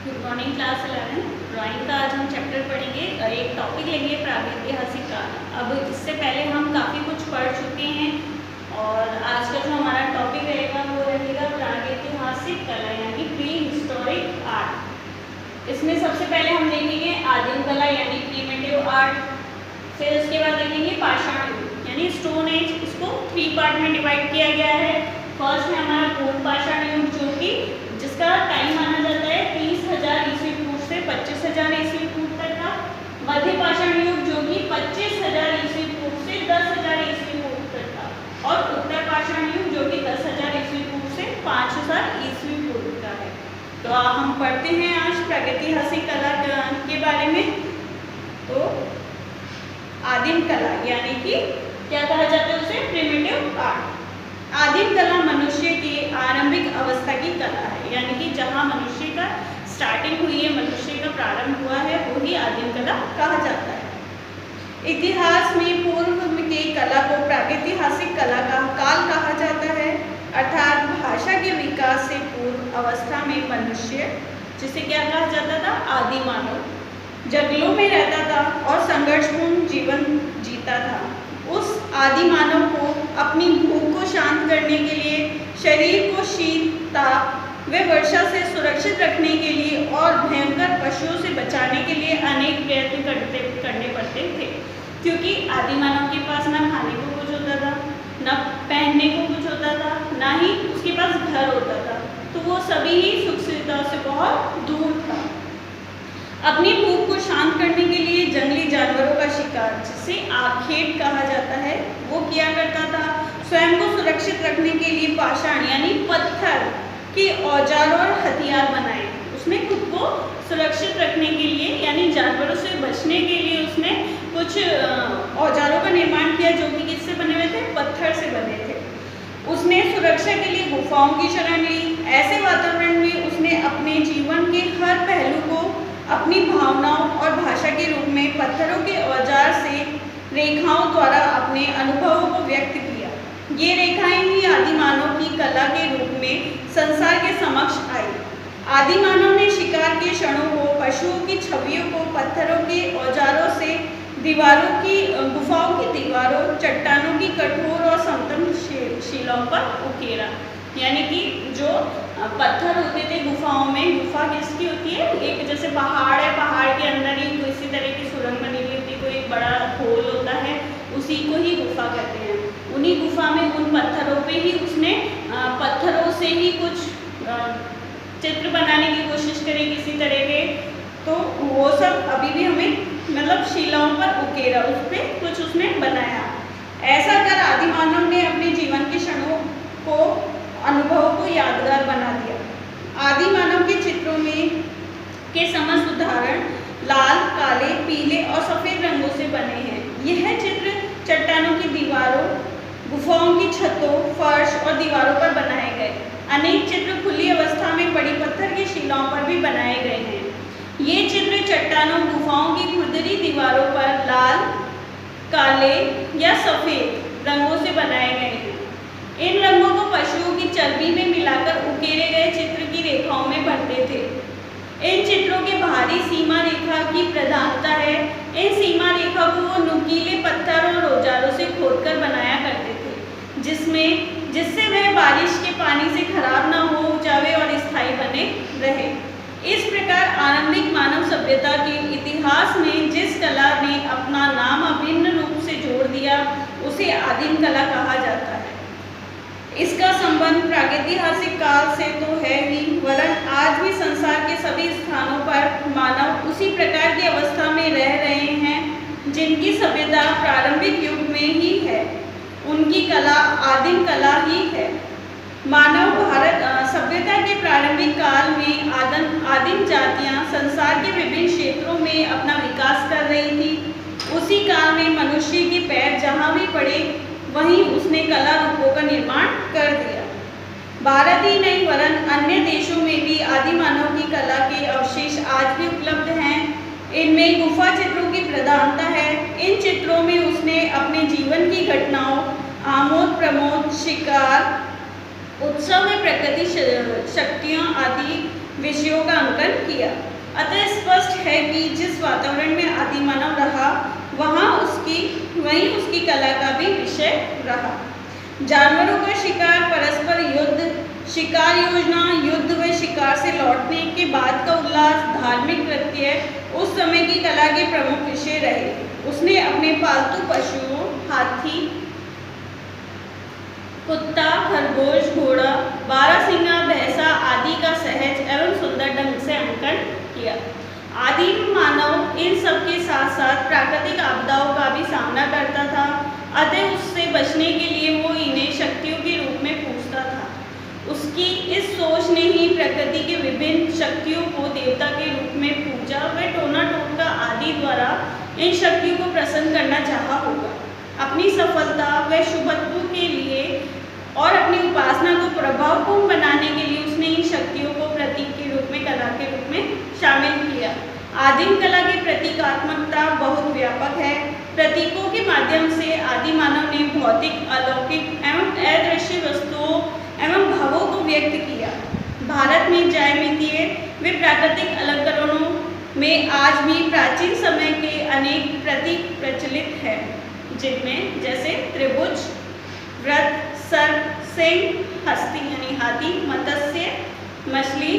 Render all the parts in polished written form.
Good morning class 11 drawing का आज हम चैप्टर पढ़ेंगे। एक टॉपिक लेंगे प्रागैतिहासिक काल। अब इससे पहले हम काफ़ी कुछ पढ़ चुके हैं और आज का जो हमारा टॉपिक रहेगा वो रहेगा प्रागैतिहासिक कला यानी प्री हिस्टोरिक आर्ट। इसमें सबसे पहले हम देखेंगे आदिम कला यानी प्रीमिटिव आर्ट, फिर उसके बाद देखेंगे पाषाण युग यानी स्टोन एज। इसको 3 पार्ट में डिवाइड किया गया है। फर्स्ट है हमारा पूर्व पाषाण युग जो कि जिसका टाइम माना जाता है 30,000 ईस्वी पूर्व से 25,000 ईस्वी पूर्व तक का। मध्य पाषाण युग जो कि 25,000 ईस्वी पूर्व से 10,000 ईस्वी पूर्व तक का। और उत्तर पाषाण युग जो कि 10,000 ईस्वी पूर्व से 5,000 ईस्वी पूर्व का है। तो हम पढ़ते हैं आज प्रागैतिहासिक कला के बारे में। तो आदिम कला यानी कि क्या कहा जाता है उसे, प्रिमिटिव आर्ट। आदिम कला मनुष्य की आरंभिक अवस्था की कला है, यानी कि जहाँ मनुष्य का स्टार्टिंग हुई है, मनुष्य का प्रारंभ हुआ है, वही आदिम कला कहा जाता है। इतिहास में पूर्व की कला को प्रागैतिहासिक कला का काल कहा जाता है, अर्थात भाषा के विकास से पूर्व अवस्था में मनुष्य, जिसे क्या कहा जाता था, आदि मानव, जंगलों में रहता था और संघर्षपूर्ण जीवन जीता था। उस आदि मानव को अपनी भूख को शांत करने के लिए, शरीर को शीत, ताप व वर्षा से सुरक्षित रखने के लिए और भयंकर पशुओं से बचाने के लिए अनेक प्रयत्न करने पड़ते थे, क्योंकि आदि मानव के पास ना खाने को कुछ होता था, ना पहनने को कुछ होता था, ना ही उसके पास घर होता था। तो वो सभी ही सुख सुविधाओं से बहुत दूर था। अपनी भूख को शांत करने के लिए जंगली जानवरों का शिकार, जिसे आखेट कहा जाता है, वो किया करता था। स्वयं को सुरक्षित रखने के लिए पाषाण यानी पत्थर के औजार और हथियार बनाए। उसने खुद को सुरक्षित रखने के लिए यानी जानवरों से बचने के लिए उसने कुछ औजारों का निर्माण किया जो कि किससे बने हुए थे, पत्थर से बने थे। उसने सुरक्षा के लिए गुफाओं की शरण ली। ऐसे वातावरण में उसने अपने जीवन के हर पहलू को अपनी भावनाओं और भाषा के रूप में पत्थरों के औजार से रेखाओं द्वारा अपने अनुभवों को व्यक्त किया। ये रेखाएं ही आदि मानव की कला के रूप में संसार के समक्ष आई। आदि मानव ने शिकार के क्षणों को, पशुओं की छवियों को पत्थरों के औजारों से दीवारों की, गुफाओं की दीवारों, चट्टानों की कठोर और समतल शिलाओं पर उकेरा। यानी कि जो पत्थर होते थे गुफाओं में, गुफा किसकी होती है, एक जैसे पहाड़ है, पहाड़ के अंदर ही इसी तरह की सुरंग बनी हुई होती है, कोई एक बड़ा होल होता है, उसी को ही गुफा कहते हैं। उन्हीं गुफा में उन पत्थरों पे ही उसने पत्थरों से ही कुछ चित्र बनाने की कोशिश करी किसी तरह के। तो वो सब अभी भी हमें मतलब शिलाओं पर उकेरा, उस पर कुछ उसने बनाया। ऐसा कर आदि मानव ने अपने जीवन के क्षणों को, अनुभवों को यादगार बना दिया। आदि मानव के चित्रों में के समस्त उदाहरण लाल, काले, पीले और सफ़ेद रंगों से बने हैं। यह चित्र चट्टानों की दीवारों, गुफाओं की छतों, फर्श और दीवारों पर बनाए गए। अनेक चित्र खुली अवस्था में पड़ी पत्थर की शिलाओं पर भी बनाए गए हैं। ये चित्र चट्टानों, गुफाओं की खुरदरी दीवारों पर लाल, काले या सफ़ेद रंगों से बनाए गए हैं। इन रंगों को पशुओं की चर्बी में मिलाकर उकेरे गए चित्र की रेखाओं में भरते थे। इन चित्रों के बाहरी सीमा रेखा की प्रधानता है। इन सीमा रेखा को वो नुकीले पत्थर और औजारों से खोदकर बनाया करते थे, जिससे वह बारिश के पानी से खराब ना हो जावे और स्थायी बने रहे। इस प्रकार आरंभिक मानव सभ्यता के इतिहास में जिस कला ने अपना नाम अभिन्न रूप से जोड़ दिया, उसे आदिम कला कहा जाता है। इसका संबंध प्रागैतिहासिक काल से तो है ही, वरन आज भी संसार के सभी स्थानों पर मानव उसी प्रकार की अवस्था में रह रहे हैं जिनकी सभ्यता प्रारंभिक युग में ही है। उनकी कला आदिम कला ही है। मानव भारत सभ्यता के प्रारंभिक काल में आदिम जातियां संसार के विभिन्न क्षेत्रों में अपना विकास कर रही थी। उसी काल में मनुष्य के पैर जहाँ भी पड़े वहीं उसने कला रूपों का निर्माण कर दिया। भारत ही नहीं वरन अन्य देशों में भी आदि मानव की कला के अवशेष आज भी उपलब्ध हैं। इनमें गुफा चित्रों की प्रधानता है। इन चित्रों में उसने अपने जीवन की घटनाओं, आमोद प्रमोद, शिकार, उत्सव में प्रकृति शक्तियों आदि विषयों का अंकन किया। अतः स्पष्ट है कि जिस वातावरण में आदि मानव रहा वहीं उसकी कला का भी विषय रहा। जानवरों का शिकार, परस्पर युद्ध, शिकार योजना, युद्ध व शिकार से लौटने के बाद का उल्लास, धार्मिक नृत्य उस समय की कला के प्रमुख विषय रहे। उसने अपने पालतू पशुओं हाथी, कुत्ता, खरगोश, घोड़ा, बारहसिंगा, भैंसा आदि का सहज एवं सुंदर ढंग से अंकन किया। आदिम मानव इन सब के साथ साथ प्राकृतिक आपदाओं का भी सामना करता था, अतः उससे बचने के लिए वो इन्हें शक्तियों के रूप में पूजता था। उसकी इस सोच ने ही प्रकृति के विभिन्न शक्तियों को देवता के रूप में पूजा व टोना टोटका आदि द्वारा इन शक्तियों को प्रसन्न करना चाहा होगा। अपनी सफलता व शुभत्व के लिए और अपनी उपासना को प्रभावपूर्ण बनाने के लिए उसने इन शक्तियों को प्रतीक के रूप में, कला के रूप में शामिल किया। आदिम कला की प्रतीकात्मकता बहुत व्यापक है। प्रतीकों के माध्यम से आदि मानव ने भौतिक, अलौकिक एवं अदृश्य वस्तुओं एवं भावों को व्यक्त किया। भारत में ज्यामितीय व प्राकृतिक अलंकरणों में आज भी प्राचीन समय के अनेक प्रतीक प्रचलित हैं, जिनमें जैसे त्रिभुज, वृत्त, सर्प, सिंह, हस्ती यानी हाथी, मत्स्य, मछली,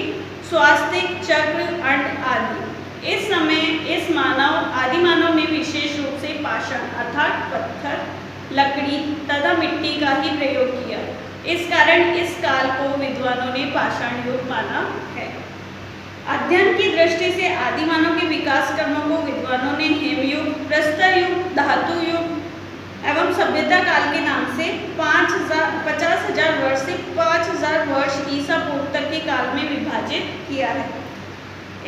स्वास्तिक, चक्र, अंड आदि। इस समय आदि मानव ने विशेष रूप से पाषाण अर्थात पत्थर, लकड़ी तथा मिट्टी का ही प्रयोग किया। इस कारण इस काल को विद्वानों ने पाषाण युग माना है। अध्ययन की दृष्टि से आदि मानव के विकास क्रमों को विद्वानों ने हेमयुग, प्रस्तर युग, धातु युग एवं सभ्यता काल के नाम से 50,000 वर्ष से 5,000 वर्ष ईसा पूर्व तक के काल में विभाजित किया है।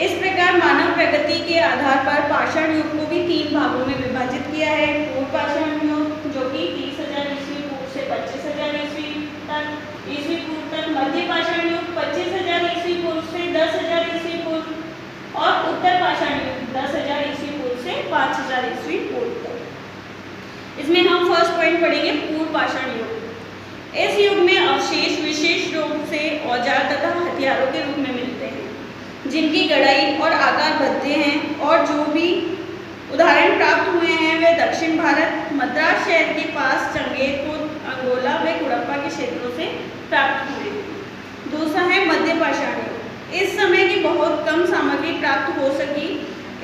इस प्रकार मानव प्रगति के आधार पर पाषाण युग को भी 3 भागों में विभाजित किया है। पूर्व पाषाण युग जो कि 30,000 ईस्वी पूर्व से 25,000 ईस्वी पूर्व तक, मध्य पाषाण युग 25,000 ईस्वी पूर्व से 10,000 ईस्वी पूर्व और उत्तर पाषाण युग 10,000 ईस्वी पूर्व से 5,000 ईस्वी पूर्व तक। इसमें हम फर्स्ट पॉइंट पढ़ेंगे पूर्व पाषाण युग। इस युग में अवशेष विशेष रूप से औजार तथा हथियारों के रूप में मिलते हैं, जिनकी गड़ाई और आकार बदले हैं, और जो भी उदाहरण प्राप्त हुए हैं वे दक्षिण भारत, मद्रास शहर के पास चंगेरपुर, अंगोला व कुड़प्पा के क्षेत्रों से प्राप्त हुए हैं। दूसरा है मध्य पाषाण युग। इस समय की बहुत कम सामग्री प्राप्त हो सकी।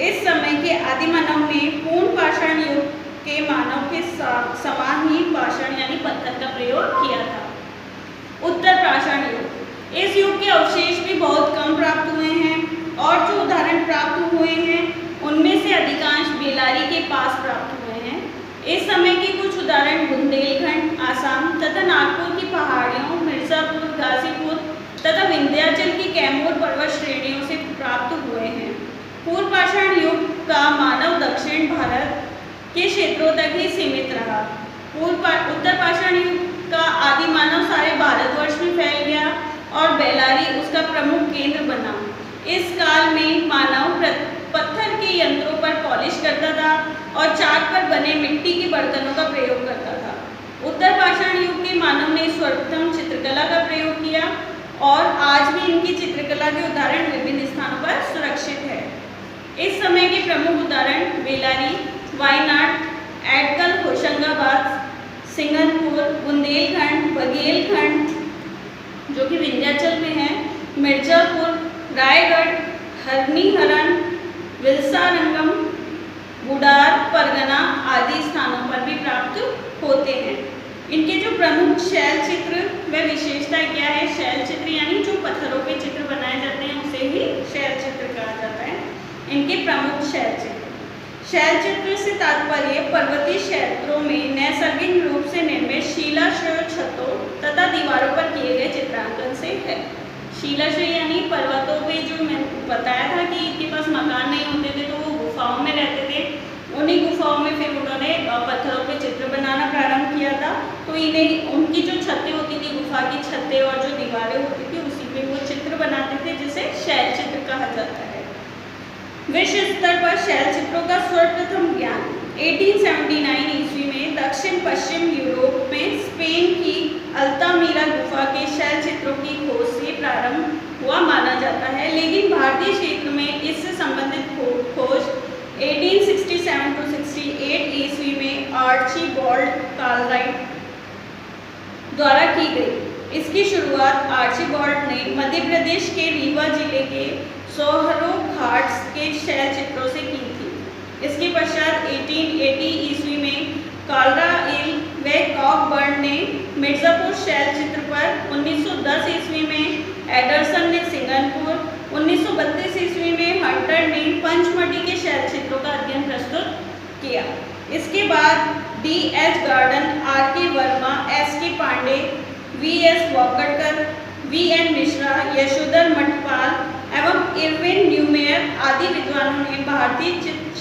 इस समय के आदि मानव ने पूर्ण पाषाण युग के मानव के समान ही पाषाण यानी पत्थर का प्रयोग किया था। उत्तर पाषाण युग। इस युग के अवशेष भी बहुत कम प्राप्त हुए हैं, और जो उदाहरण प्राप्त हुए हैं उनमें से अधिकांश बेलारी के पास प्राप्त हुए हैं। इस समय के कुछ उदाहरण बुंदेलखंड, आसाम तथा नागपुर की पहाड़ियों, मिर्जापुर, गाजीपुर तथा विंध्याचल की कैमूर पर्वत श्रेणियों से प्राप्त हुए हैं। पूर्व पाषाण युग का मानव दक्षिण भारत के क्षेत्रों तक ही सीमित रहा। उत्तर पाषाण युग का आदि मानव सारे भारतवर्ष में फैल गया और बेलारी उसका प्रमुख केंद्र बना। इस काल में मानव पत्थर के यंत्रों पर पॉलिश करता था और चाक पर बने मिट्टी के बर्तनों का प्रयोग करता था। उत्तर पाषाण युग के मानव ने सर्वप्रथम चित्रकला का प्रयोग किया, और आज भी इनकी चित्रकला के उदाहरण विभिन्न स्थानों पर सुरक्षित है। इस समय के प्रमुख उदाहरण बेलारी, वायनाड, एटकल, होशंगाबाद, सिंगनपुर, बुंदेलखंड, बघेलखंड जो कि विंध्याचल में है, मिर्जापुर, रायगढ़, हरनीहरन, विल्सारंगम, बुडार परगना आदि स्थानों पर भी प्राप्त होते हैं। इनके जो प्रमुख शैल चित्र व विशेषता क्या है? शैल चित्र यानी जो पत्थरों के चित्र बनाए जाते हैं उसे ही शैल चित्र कहा जाता है। इनके प्रमुख शैल चित्र। शैल चित्र से तात्पर्य पर्वतीय क्षेत्रों में नैसर्गिक रूप से निर्मित शिलाश्रय छतों तथा दीवारों पर किए गए चित्रांकन से है। शिलाश्रय यानी पर्वतों पे, जो मैं बताया था कि इनके पास मकान नहीं होते थे तो वो गुफाओं में रहते थे। उन्हीं गुफाओं में फिर उन्होंने पत्थरों पे चित्र बनाना प्रारंभ किया था। तो इन्हें उनकी जो छतें होती थी, गुफा की छतें और जो दीवारें होती थी, उसी पे वो चित्र बनाते थे, जिसे शैल चित्र कहा जाता है। विश्व स्तर पर शैल चित्रों का सर्वप्रथम ज्ञान 1879 ईस्वी में दक्षिण पश्चिम यूरोप में स्पेन की अल्तामीरा गुफा के शैल चित्रों की खोज से प्रारंभ हुआ माना जाता है। 1867 to 68 ईस्वी में आर्चीबाल्ड कार्लराइट द्वारा की गई। इसकी शुरुआत आर्चीबाल्ड ने मध्य प्रदेश के रीवा जिले के सोहरो घाट्स के शैल चित्रों से की थी। इसके पश्चात 1880 ईस्वी में कार्लराइल व कॉकबर्न ने मिर्जापुर शैल चित्र पर, 1910 ईस्वी में एडरसन ने सिंगनपुर, 1932 ईस्वी में हंटर ने पंचमढ़ी के शैल चित्रों का अध्ययन प्रस्तुत किया। इसके बाद D.H. Gardner, R.K. Verma, S.K. Pandey, V.S. Wakadkar, V.N. Mishra, Yashodhar Mathpal एवं इरविन न्यूमेयर आदि विद्वानों ने भारतीय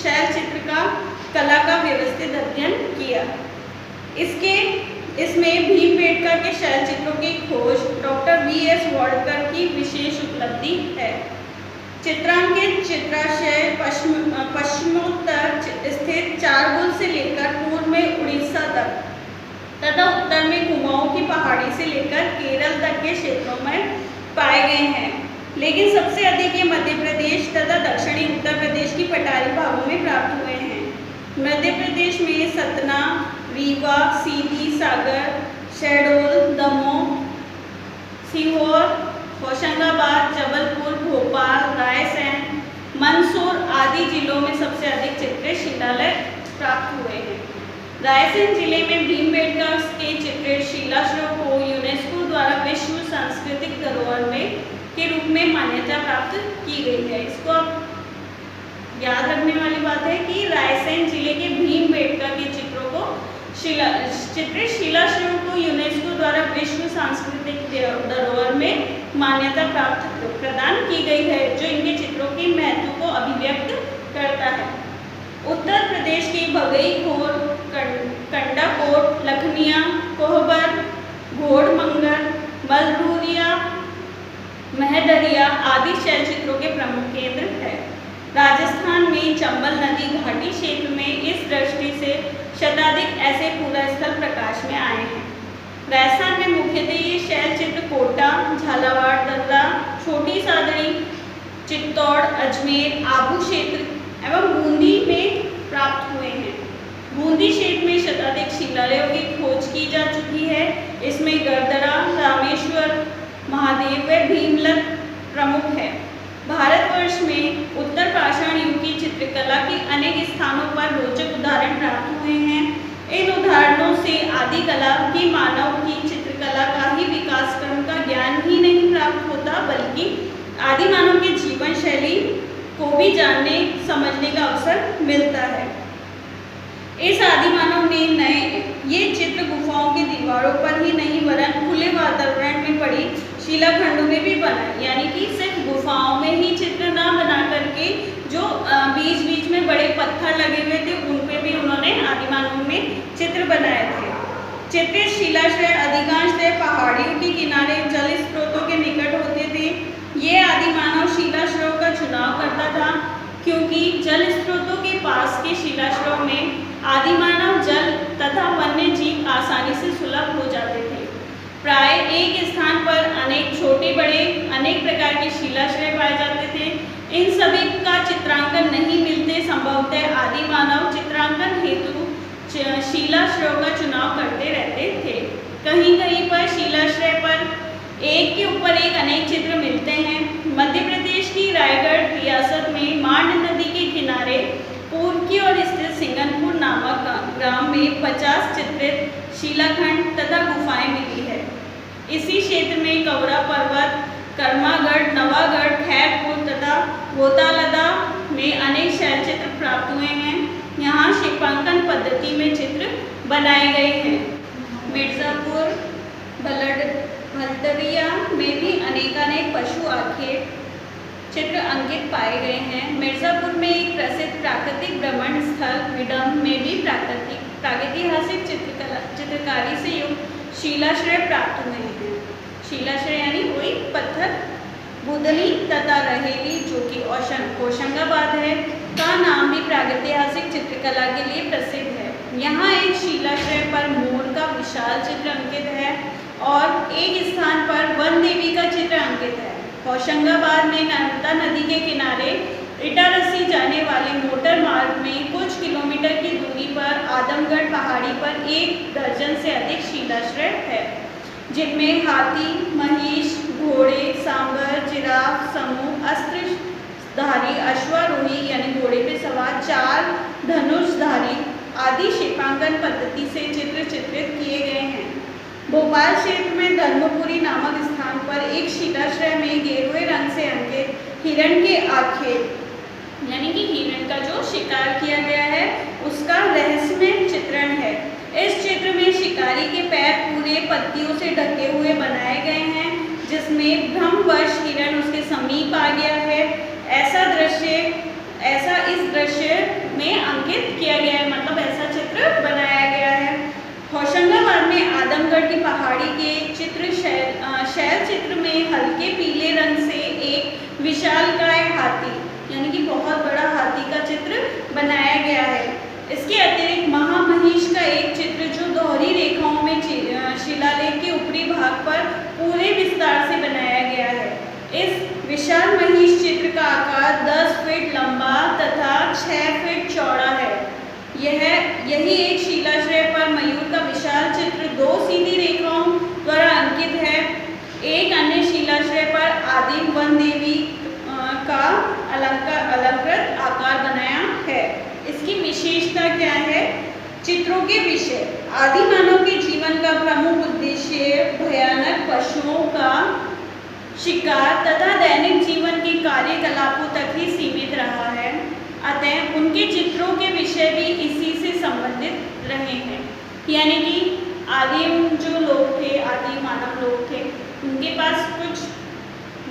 शैल चित्र का कला का व्यवस्थित अध्ययन किया। इसमें भीमबेटका के शैल चित्रों की खोज डॉक्टर V.S. वाकड़कर की विशेष उपलब्धि है। चित्रांकित चित्राशय पश्चिमोत्तर स्थित चारगुल से लेकर पूर्व में उड़ीसा तक तथा उत्तर में कुमाऊं की पहाड़ी से लेकर केरल तक के क्षेत्रों में पाए गए हैं, लेकिन सबसे अधिक ये मध्य प्रदेश तथा दक्षिणी उत्तर प्रदेश की पठारी भागों में प्राप्त हुए हैं। मध्य प्रदेश में सतना, रीवा, सीधी, सागर, शहडोल, दमोह, सीहोर, होशंगाबाद, जबलपुर, भोपाल, रायसेन, मंदसौर आदि जिलों में सबसे अधिक चित्रित शिलालेख प्राप्त हुए हैं। रायसेन जिले में भीमबेटका के चित्रित शिलाश्रव को यूनेस्को द्वारा विश्व सांस्कृतिक धरोहर में के रूप में मान्यता प्राप्त की गई है। इसको आप याद रखने वाली बात है कि रायसेन जिले के भीमबेटका के चित्रों को चित्रित शिलाश्रव को यूनेस्को द्वारा विश्व सांस्कृतिक धरोहर में मान्यता प्राप्त प्रदान की गई है, जो इनके चित्रों के महत्व को अभिव्यक्त करता है। उत्तर प्रदेश के बगईखोर, कंडाकोट, लखनिया, कोहबर, घोड़मंगर, मलरूरिया, महदरिया आदि शैल चित्रों के प्रमुख केंद्र है। राजस्थान में चंबल नदी घाटी क्षेत्र में इस दृष्टि से शताधिक ऐसे पूरा स्थल प्रकाश में आए हैं। राजस्थान में मुख्यतः ये शैल चित्र कोटा, झालावाड़, दर्रा, छोटी सादड़ी, चित्तौड़, अजमेर, आबू क्षेत्र एवं बूंदी में प्राप्त हुए हैं। बूंदी क्षेत्र में शताधिक शिलालेखों की खोज की जा चुकी है। इसमें गर्दरा, रामेश्वर, महादेव व भीमलत प्रमुख है। भारतवर्ष में उत्तर पाषाण युग की चित्रकला के अनेक स्थानों पर रोचक उदाहरण प्राप्त हुए हैं। इन उदाहरणों से आदि कला की मानव की चित्रकला का ही विकास क्रम का ज्ञान ही नहीं प्राप्त होता, बल्कि आदि मानव के जीवन शैली को भी जानने समझने का अवसर मिलता है। इस आदि मानव ने ये चित्र गुफाओं की दीवारों पर ही नहीं वरन खुले वातावरण में पड़ी शिलाखंडों में भी बनाए, यानी कि सिर्फ गुफाओं में ही चित्र ना बना करके जो बीच बीच में बड़े पत्थर लगे हुए थे उन पे भी उन्होंने आदि मानव में चित्र बनाए थे। चित्रित शिलाश्रय अधिकांशतः पहाड़ियों के किनारे जल स्रोतों के निकट होते थे। ये आदि मानव शिलाश्रयों का चुनाव करता था, क्योंकि जल स्रोतों के पास के शिलाश्रयों में आदि मानव जल तथा वन्य जीव आसानी से सुलभ हो जाते थे। प्राय एक स्थान पर अनेक छोटे बड़े अनेक प्रकार के शिलाश्रय पाए जाते थे। इन सभी का चित्रांकन नहीं मिलते, संभवतः आदि मानव चित्रांकन हेतु शिलाश्रयों का चुनाव करते रहते थे। कहीं कहीं पर शिलाश्रय पर एक के ऊपर एक अनेक चित्र मिलते हैं। मध्य प्रदेश की रायगढ़ रियासत में मांड नदी के किनारे पूर्व की ओर स्थित सिंगनपुर नामक ग्राम में 50 चित्रित शिलाखंड तथा गुफाएं मिली है। इसी क्षेत्र में कवरा पर्वत, कर्मागढ़, नवागढ़, खैरपुर तथा गोतालदा में अनेक शैल चित्र प्राप्त हुए हैं। यहाँ शिल्पांकन पद्धति में चित्र बनाए गए हैं। मिर्जापुर, भलदरिया में भी अनेकानेक पशु आखेट चित्र अंकित पाए गए हैं। मिर्जापुर में एक प्रसिद्ध प्राकृतिक भ्रमण स्थल विडम में भी प्रागैतिहासिक चित्रकारी से युक्त शिलाश्रय प्राप्त हुए हैं। शिलाश्रय यानी वही पत्थर, बुदनी तथा रहेली, जो कि होशंगाबाद है, का नाम भी प्रागैतिहासिक चित्रकला के लिए प्रसिद्ध है। यहाँ एक शिलाश्रय पर मोर का विशाल चित्र अंकित है और एक स्थान पर वन देवी का चित्र अंकित है। होशंगाबाद में नर्मदा नदी के किनारे इटारसी जाने वाले मोटर मार्ग में कुछ किलोमीटर की दूरी पर आदमगढ़ पहाड़ी पर 1 दर्जन से अधिक शिलाश्रय है, जिनमें हाथी, महिष, घोड़े, सांभर, जिराफ समूह, अस्त्रधारी, अश्वारोही यानी घोड़े पे सवार 4 धनुषधारी आदि शिल्पांकन पद्धति से चित्र चित्रित किए गए हैं। भोपाल क्षेत्र में धर्मपुरी नामक स्थान पर एक शिलाश्रय में गेरुए रंग से अंकित हिरण के आखेट यानी कि हिरण का जो शिकार किया गया है उसका रहस्यमय चित्रण है। इस चित्र में शिकारी के पैर पूरे पत्तियों से ढके हुए बनाए गए हैं, जिसमें भ्रमवश हिरण उसके समीप आ गया है। ऐसा इस दृश्य में अंकित किया गया है, मतलब ऐसा चित्र बनाया गया है। होशंगाबाद में आदमगढ़ की पहाड़ी के चित्र शैल चित्र में हल्के पीले रंग से एक विशालकाय हाथी यानी कि बहुत बड़ा हाथी का चित्र बनाया गया है। इसके अतिरिक्त महामहिष का एक चित्र जो दोहरी रेखाओं में शिलालेख के ऊपरी भाग पर पूरे विस्तार से बनाया गया है। इस विशाल महिष चित्र का आकार 10 फीट लंबा तथा 6 फीट चौड़ा है। यही एक शिलाश्रय पर मयूर का विशाल चित्र 2 सीधी रेखाओं द्वारा अंकित है। एक अन्य शिलाश्रय पर आदिम वन देवी का अलंकृत आकार बनाया है। इसकी विशेषता क्या है? चित्रों के विषय आदि मानव के जीवन का प्रमुख उद्देश्य भयानक पशुओं का शिकार तथा दैनिक जीवन के कार्यकलापों तक ही सीमित रहा है। अतः उनके चित्रों के विषय भी इसी से संबंधित रहे हैं। यानी कि आदिम जो लोग थे, आदि मानव लोग थे, उनके पास कुछ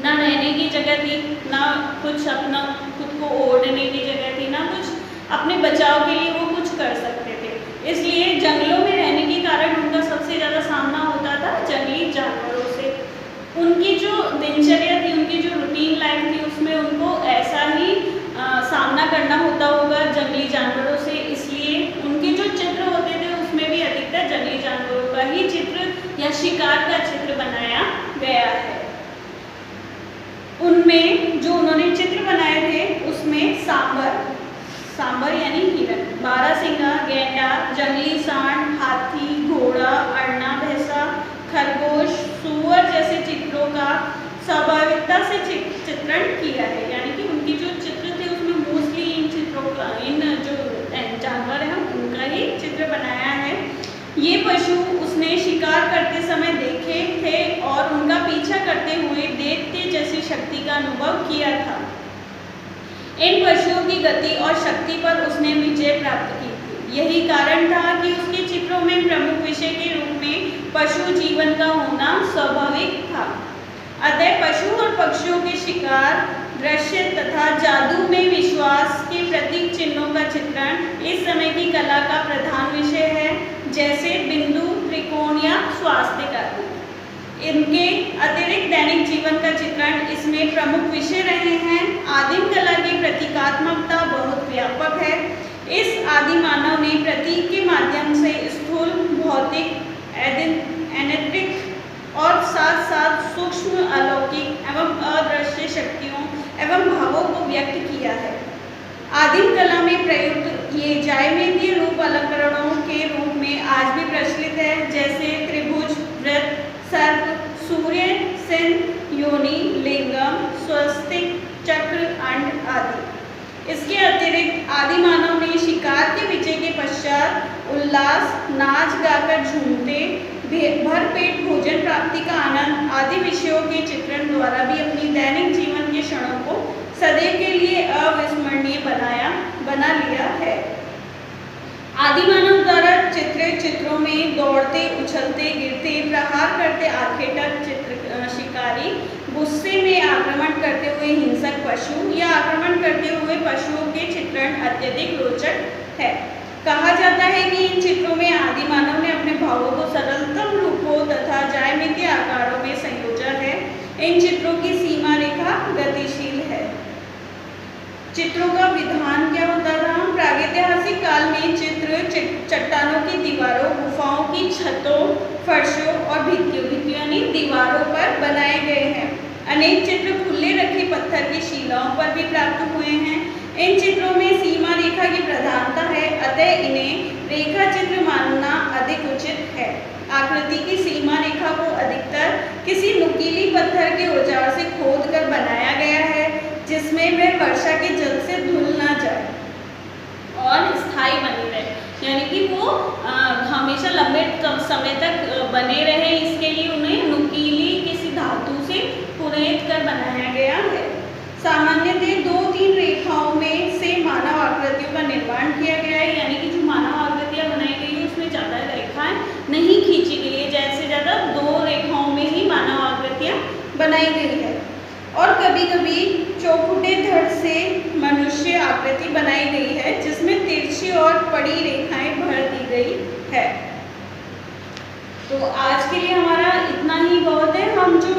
ना रहने की जगह थी, ना कुछ अपना खुद को ओढ़ने की जगह थी, ना कुछ अपने बचाव के लिए वो कुछ कर सकते थे। इसलिए जंगलों में रहने के कारण उनका सबसे ज़्यादा सामना होता था जंगली जानवरों से। उनकी जो दिनचर्या थी, उनकी जो रूटीन लाइफ थी, उसमें उनको ऐसा ही सामना करना होता होगा जंगली जानवरों से। इसलिए उनके जो चित्र होते थे उसमें भी अधिकतर जंगली जानवरों का ही चित्र या शिकार का चित्र बनाया गया है। उनमें जो उन्होंने चित्र बनाए थे उसमें सांभर यानी हिरण, बारहसिंगा, गैंडा, जंगली सांड, हाथी, घोड़ा, अरना, भैंसा, खरगोश, सूअर जैसे चित्रों का स्वाभाविकता से चित्रण किया है। यानी कि उनकी जो चित्र थे उसमें मोस्टली इन चित्रों का, इन जो जानवर हैं उनका ही चित्र बनाया है। ये पशु उसने शिकार करते समय देखे थे और उनका पीछा करते हुए दैत्य जैसी शक्ति का अनुभव किया था। इन पशुओं की गति और शक्ति पर उसने विजय प्राप्त की थी। यही कारण था कि उसके चित्रों में प्रमुख विषय के रूप में पशु जीवन का होना स्वाभाविक था। अतः पशु और पक्षियों के शिकार, दृश्य तथा जादू में विश्वास के प्रतीक चिन्हों का चित्रण इस समय की कला का प्रधान विषय है, जैसे बिंदु, त्रिकोण या स्वास्तिक आदि। इनके अतिरिक्त दैनिक जीवन का चित्रण इसमें प्रमुख विषय रहे हैं। आदिम कला की प्रतीकात्मकता बहुत व्यापक है। इस आदि मानव ने प्रतीक के माध्यम से स्थूल, भौतिक, ऐतिहासिक और साथ साथ सूक्ष्म, अलौकिक एवं अदृश्य शक्तियों एवं भावों को व्यक्त किया है। आदिम कला में प्रयुक्त ये ज्यामितीय रूप अलंकरणों के रूप में आज भी प्रचलित है, जैसे त्रिभुज, वृत्त, सर्प, सूर्य, सिंह, योनि, लिंगम, स्वस्तिक, चक्र, अंड आदि। इसके अतिरिक्त आदि मानव ने शिकार के विजय के पश्चात उल्लास, नाच गाकर झूमते, भरपेट भोजन प्राप्ति का आनंद आदि विषयों के चित्रण द्वारा भी अपनी दैनिक जीवन के क्षणों को सदैव के लिए अविस्मरणीय बना लिया है। आदि मानव द्वारा चित्रों में दौड़ते, उछलते, गिरते, प्रहार करते आखेटक शिकारी, गुस्से में आक्रमण करते हुए हिंसक पशु या आक्रमण करते हुए पशुओं के चित्रण अत्यधिक रोचक है। कहा जाता है कि इन चित्रों में आदि मानव ने अपने भावों को सरलतम रूपों तथा ज्यामितीय आकारों में संयोजा है। इन चित्रों की सीमा रेखा गतिशील है। चित्रों का विधान क्या होता था? प्रागैतिहासिक काल में चित्र चट्टानों की दीवारों, गुफाओं की छतों, फर्शों और भित्तियों यानी दीवारों पर बनाए गए हैं। अनेक चित्र खुले रखे पत्थर की शिलाओं पर भी प्राप्त हुए हैं। इन चित्रों में सीमा रेखा की प्रधानता है, अतः इन्हें रेखा चित्र मानना अधिक उचित है। आकृति की सीमा रेखा को अधिकतर किसी नुकीली पत्थर के औजार से खोद कर बनाया गया है, जिसमें वह वर्षा के जल से धुल ना जाए और स्थायी बनी रहे, यानी कि वो हमेशा लंबे समय तक बने रहे। इसके लिए उन्हें नुकीली किसी धातु से पुरेद कर बनाया गया है। सामान्यतः 2-3 रेखाओं में से मानव आकृतियों का निर्माण किया गया है, यानी कि जो मानव आकृतियाँ बनाई गई है उसमें ज़्यादा रेखाएं नहीं खींची गई है, जैसे ज़्यादा 2 रेखाओं में ही मानव आकृतियाँ बनाई गई है। और कभी कभी चौखुटे धड़ से मनुष्य आकृति बनाई गई है, जिसमें तिरछी और पड़ी रेखाएं भर दी गई है। तो आज के लिए हमारा इतना ही बहुत है। हम जो